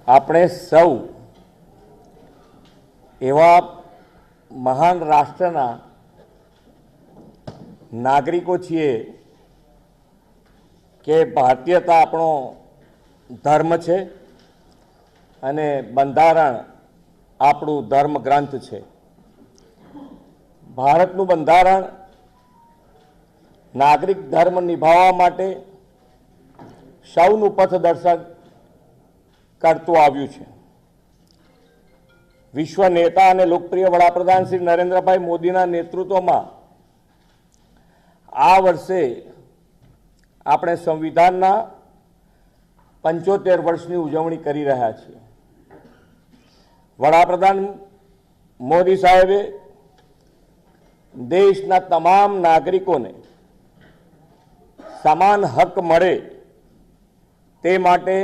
આપણે સૌ એવા મહાન રાષ્ટ્રના નાગરિકો છીએ કે ભારતીયતા આપણો ધર્મ છે અને બંધારણ આપણું ધર્મ ગ્રંથ છે. ભારતનું બંધારણ નાગરિક ધર્મ નિભાવવા માટે સૌનું પથદર્શન કરતું આવ્યું છે. વિશ્વ નેતા અને લોકપ્રિય વડાપ્રધાન શ્રી નરેન્દ્રભાઈ મોદીના નેતૃત્વમાં આ વર્ષે આપણે સંવિધાનના 75 વર્ષની ઉજવણી કરી રહ્યા છીએ. વડાપ્રધાન મોદી સાહેબે દેશના તમામ નાગરિકોને સમાન હક મળે તે માટે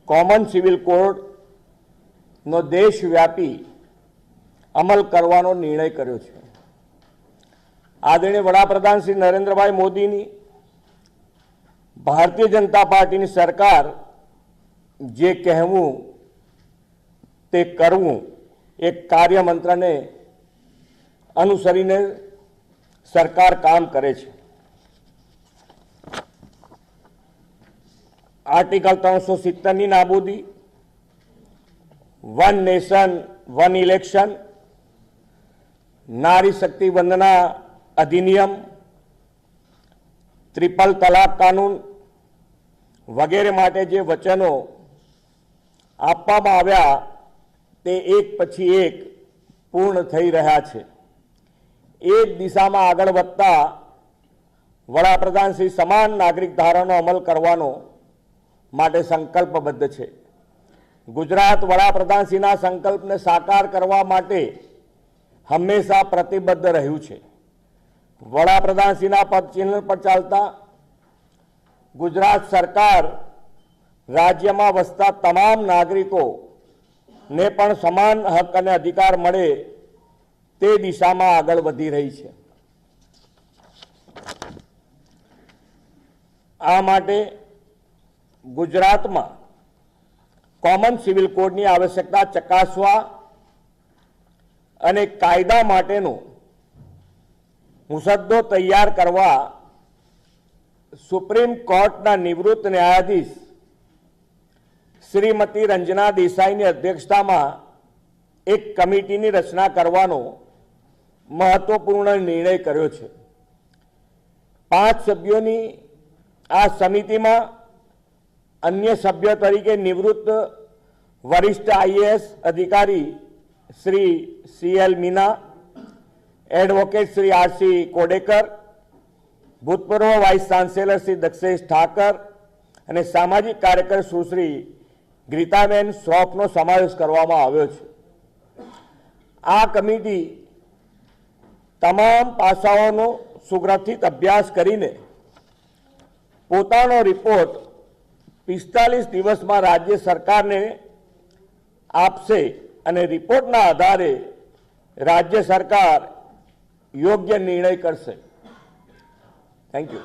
કોમન સિવિલ કોડનો દેશવ્યાપી અમલ કરવાનો નિર્ણય કર્યો છે. આદરણીય વડાપ્રધાન શ્રી નરેન્દ્રભાઈ મોદીની ભારતીય જનતા પાર્ટીની સરકાર જે કહેવું તે કરવું એક કાર્યમંત્રને અનુસરીને સરકાર કામ કરે છે. આર્ટિકલ 370ની નાબૂદી, વન નેશન વન ઇલેક્શન, નારી શક્તિ વંદના અધિનિયમ, ટ્રિપલ તલાક કાનૂન વગેરે માટે જે વચનો આપવામાં આવ્યા તે એક પછી એક પૂર્ણ થઈ રહ્યા છે. એ જ દિશામાં આગળ વધતા વડાપ્રધાન શ્રી સમાન નાગરિક ધારાનો અમલ કરવાનો માટે સંકલ્પબદ્ધ છે. ગુજરાત વડાપ્રધાનશ્રીના સંકલ્પને સાકાર કરવા માટે હંમેશા પ્રતિબદ્ધ રહ્યું છે. વડાપ્રધાનશ્રીના પદચિહ્ન પર ચાલતા ગુજરાત સરકાર રાજ્યમાં વસતા તમામ નાગરિકોને પણ સમાન હક અને અધિકાર મળે તે દિશામાં આગળ વધી રહી છે. આ માટે ગુજરાતમાં કોમન સિવિલ કોડની આવશ્યકતા ચકાસવા અને કાયદા માટેનો મુસદ્દો તૈયાર કરવા સુપ્રીમ કોર્ટના નિવૃત્ત ન્યાયાધીશ શ્રીમતી રંજના દેસાઈની અધ્યક્ષતામાં એક કમિટીની રચના કરવાનો મહત્વપૂર્ણ નિર્ણય કર્યો છે. 5 સભ્યોની આ સમિતિમાં અન્ય સભ્ય તરીકે નિવૃત્ત વરિષ્ઠ આઈએએસ અધિકારી Shri CL Meena, advocate Shri RC Kodekar, ભૂતપૂર્વ વાઇસ ચાન્સેલર શ્રી દક્ષેશ ઠાકર અને સામાજિક કાર્યકર સુશ્રી ગીતાબેન શ્રોફનો સમાવેશ કરવામાં આવ્યો છે. આ કમિટી તમામ પાસાઓનો સુગ્રથિત અભ્યાસ કરીને પોતાનો રિપોર્ટ 45 દિવસમાં રાજ્ય સરકારને આપશે અને રિપોર્ટના આધારે રાજ્ય સરકાર યોગ્ય નિર્ણય કરશે. Thank you.